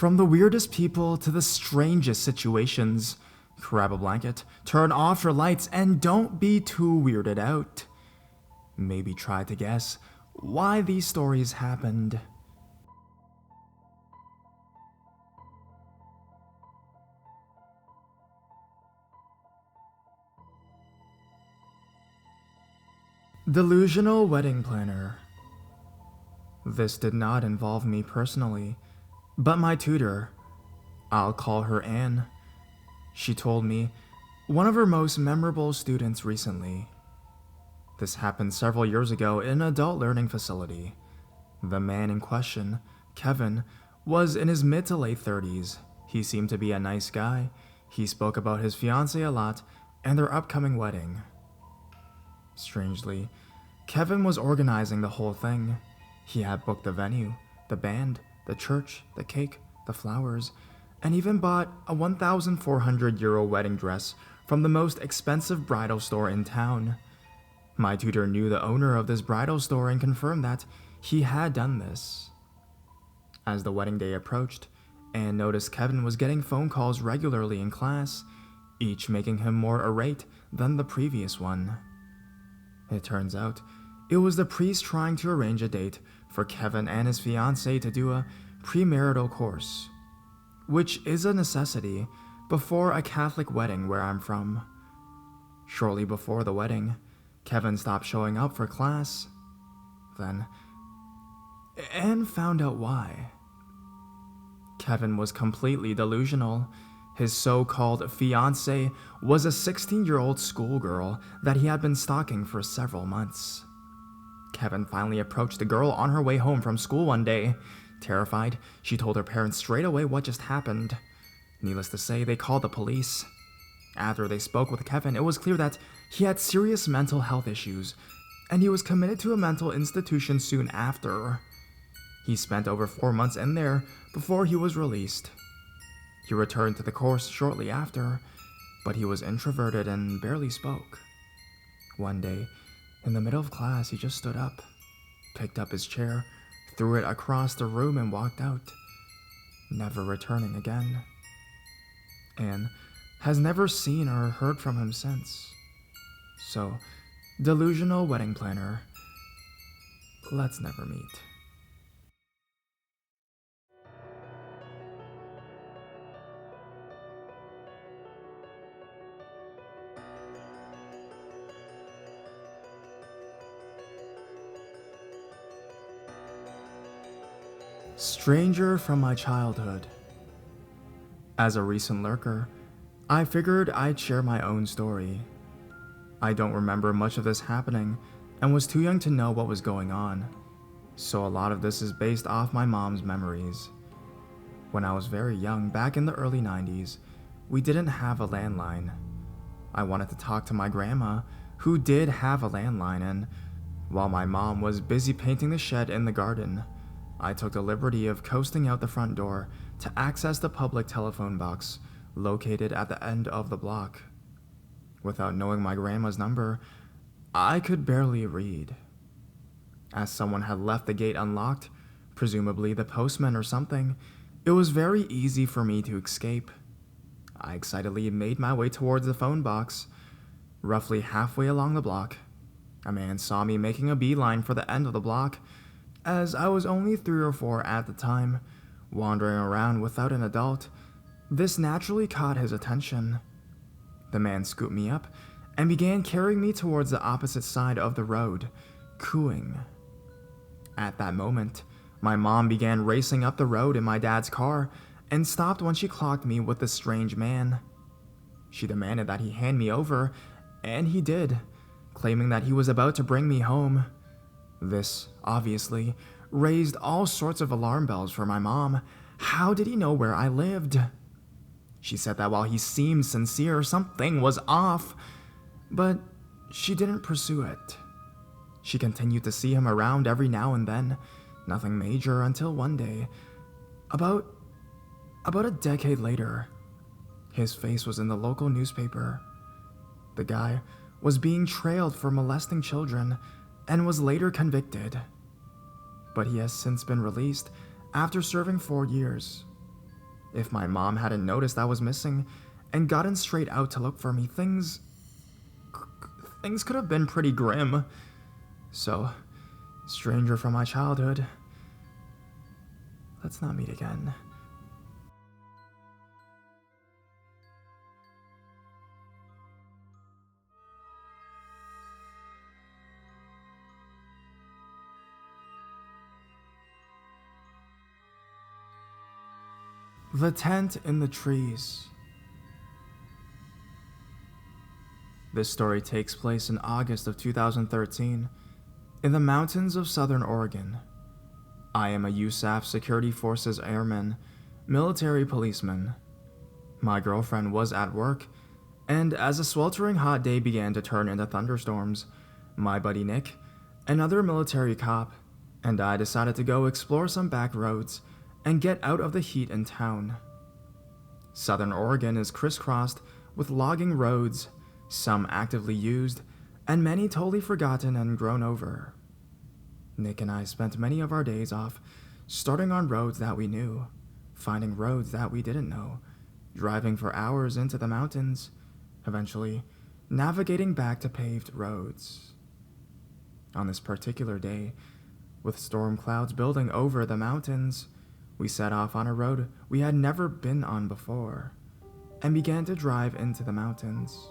From the weirdest people to the strangest situations. Grab a blanket, turn off your lights, and don't be too weirded out. Maybe try to guess why these stories happened. Delusional wedding planner. This did not involve me personally, but my tutor. I'll call her Anne. She told me one of her most memorable students recently. This happened several years ago in an adult learning facility. The man in question, Kevin, was in his mid to late 30s. He seemed to be a nice guy. He spoke about his fiancée a lot and their upcoming wedding. Strangely, Kevin was organizing the whole thing. He had booked the venue, the band, the church, the cake, the flowers, and even bought a 1,400 euro wedding dress from the most expensive bridal store in town. My tutor knew the owner of this bridal store and confirmed that he had done this. As the wedding day approached, Anne noticed Kevin was getting phone calls regularly in class, each making him more irate than the previous one. It turns out, it was the priest trying to arrange a date for Kevin and his fiancée to do a premarital course, which is a necessity before a Catholic wedding where I'm from. Shortly before the wedding, Kevin stopped showing up for class. Then, Anne found out why. Kevin was completely delusional. His so-called fiancée was a 16-year-old schoolgirl that he had been stalking for several months. Kevin finally approached the girl on her way home from school one day. Terrified, she told her parents straight away what just happened. Needless to say, they called the police. After they spoke with Kevin, it was clear that he had serious mental health issues, and he was committed to a mental institution soon after. He spent over 4 months in there before he was released. He returned to the course shortly after, but he was introverted and barely spoke. One day, in the middle of class, he just stood up, picked up his chair, threw it across the room, and walked out, never returning again. Anne has never seen or heard from him since. So, delusional wedding planner, let's never meet. Stranger from my childhood. As a recent lurker, I figured I'd share my own story. I don't remember much of this happening and was too young to know what was going on, so a lot of this is based off my mom's memories. When I was very young, back in the early 90s, we didn't have a landline. I wanted to talk to my grandma, who did have a landline, and while my mom was busy painting the shed in the garden, I took the liberty of coasting out the front door to access the public telephone box located at the end of the block. Without knowing my grandma's number, I could barely read. As someone had left the gate unlocked, presumably the postman or something, it was very easy for me to escape. I excitedly made my way towards the phone box. Roughly halfway along the block, a man saw me making a beeline for the end of the block. As I was only 3 or 4 at the time, wandering around without an adult, this naturally caught his attention. The man scooped me up and began carrying me towards the opposite side of the road, cooing. At that moment, my mom began racing up the road in my dad's car and stopped when she clocked me with the strange man. She demanded that he hand me over, and he did, claiming that he was about to bring me home. This, obviously, raised all sorts of alarm bells for my mom. How did he know where I lived? She said that while he seemed sincere, something was off, but she didn't pursue it. She continued to see him around every now and then, nothing major, until one day, about a decade later, his face was in the local newspaper. The guy was being trailed for molesting children and was later convicted, but he has since been released after serving 4 years. If my mom hadn't noticed I was missing and gotten straight out to look for me, things could have been pretty grim. So, stranger from my childhood, let's not meet again. The tent in the trees. This story takes place in August of 2013 in the mountains of southern Oregon. I am a USAF Security Forces airman, military policeman. My girlfriend was at work, and as a sweltering hot day began to turn into thunderstorms, my buddy Nick, another military cop, and I decided to go explore some back roads and get out of the heat in town. Southern Oregon is crisscrossed with logging roads, some actively used, and many totally forgotten and grown over. Nick and I spent many of our days off starting on roads that we knew, finding roads that we didn't know, driving for hours into the mountains, eventually navigating back to paved roads. On this particular day, with storm clouds building over the mountains, we set off on a road we had never been on before, and began to drive into the mountains.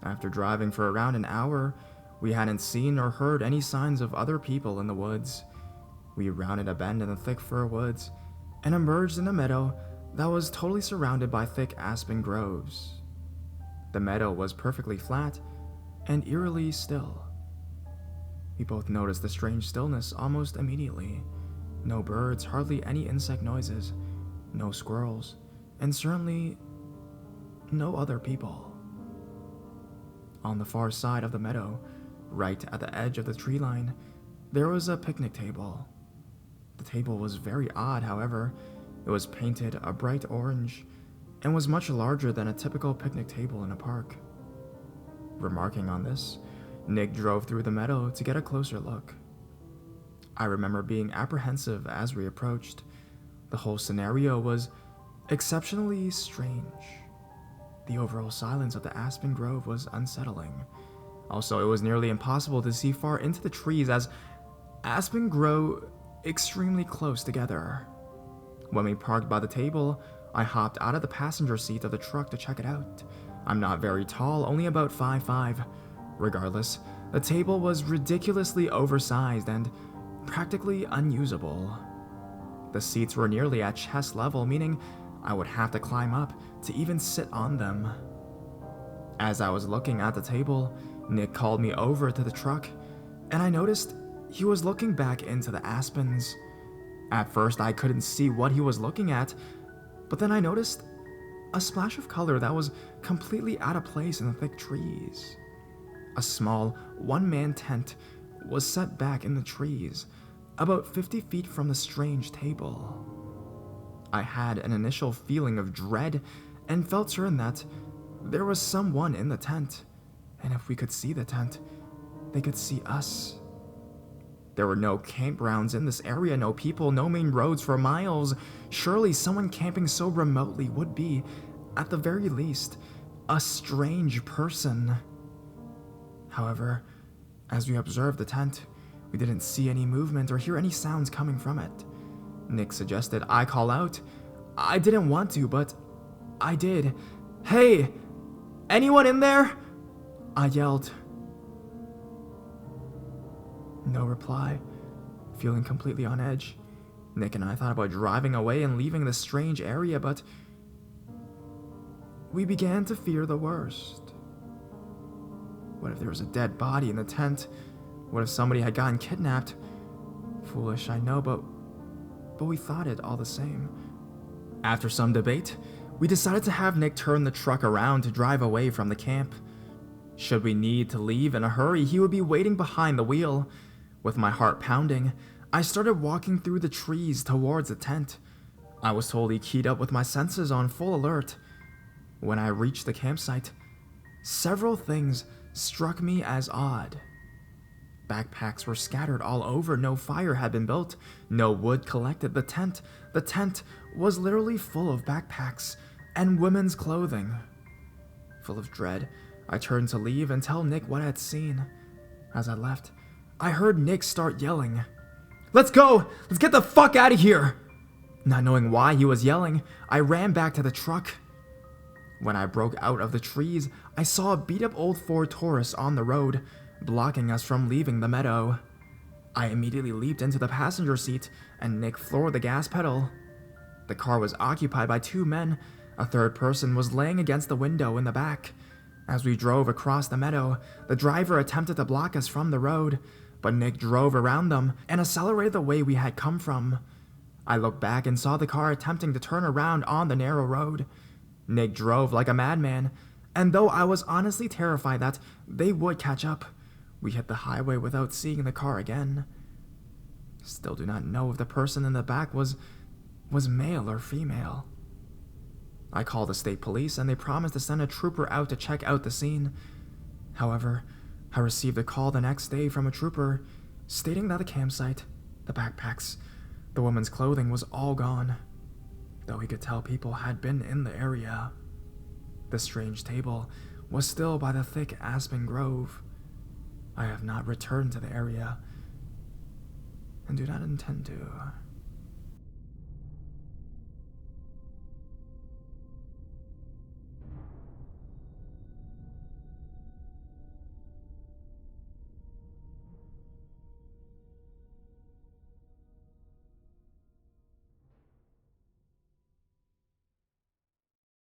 After driving for around an hour, we hadn't seen or heard any signs of other people in the woods. We rounded a bend in the thick fir woods, and emerged in a meadow that was totally surrounded by thick aspen groves. The meadow was perfectly flat, and eerily still. We both noticed the strange stillness almost immediately. No birds, hardly any insect noises, no squirrels, and certainly no other people. On the far side of the meadow, right at the edge of the tree line, there was a picnic table. The table was very odd, however. It was painted a bright orange and was much larger than a typical picnic table in a park. Remarking on this, Nick drove through the meadow to get a closer look. I remember being apprehensive as we approached. The whole scenario was exceptionally strange. The overall silence of the aspen grove was unsettling. Also, it was nearly impossible to see far into the trees as aspen grow extremely close together. When we parked by the table, I hopped out of the passenger seat of the truck to check it out. I'm not very tall, only about 5'5". Regardless, the table was ridiculously oversized and practically unusable. The seats were nearly at chest level, meaning I would have to climb up to even sit on them. As I was looking at the table, Nick called me over to the truck, and I noticed he was looking back into the aspens. At first, I couldn't see what he was looking at, but then I noticed a splash of color that was completely out of place in the thick trees. A small, one-man tent was set back in the trees, about 50 feet from the strange table. I had an initial feeling of dread and felt certain that there was someone in the tent, and if we could see the tent, they could see us. There were no campgrounds in this area, no people, no main roads for miles. Surely someone camping so remotely would be, at the very least, a strange person. However, as we observed the tent, we didn't see any movement or hear any sounds coming from it. Nick suggested I call out. I didn't want to, but I did. "Hey, anyone in there?" I yelled. No reply. Feeling completely on edge, Nick and I thought about driving away and leaving this strange area, but we began to fear the worst. What if there was a dead body in the tent? What if somebody had gotten kidnapped? Foolish, I know, but we thought it all the same. After some debate, we decided to have Nick turn the truck around to drive away from the camp. Should we need to leave in a hurry, he would be waiting behind the wheel. With my heart pounding, I started walking through the trees towards the tent. I was totally keyed up with my senses on full alert. When I reached the campsite, several things struck me as odd. Backpacks were scattered all over. No fire had been built. No wood collected. The tent was literally full of backpacks and women's clothing. Full of dread, I turned to leave and tell Nick what I had seen. As I left, I heard Nick start yelling, "Let's go! Let's get the fuck out of here!" Not knowing why he was yelling, I ran back to the truck. When I broke out of the trees, I saw a beat-up old Ford Taurus on the road, blocking us from leaving the meadow. I immediately leaped into the passenger seat, and Nick floored the gas pedal. The car was occupied by 2 men. A third person was laying against the window in the back. As we drove across the meadow, the driver attempted to block us from the road, but Nick drove around them and accelerated the way we had come from. I looked back and saw the car attempting to turn around on the narrow road. Nick drove like a madman, and though I was honestly terrified that they would catch up, we hit the highway without seeing the car again. Still do not know if the person in the back was male or female. I called the state police and they promised to send a trooper out to check out the scene. However, I received a call the next day from a trooper stating that the campsite, the backpacks, the woman's clothing was all gone, though he could tell people had been in the area. The strange table was still by the thick aspen grove. I have not returned to the area and do not intend to.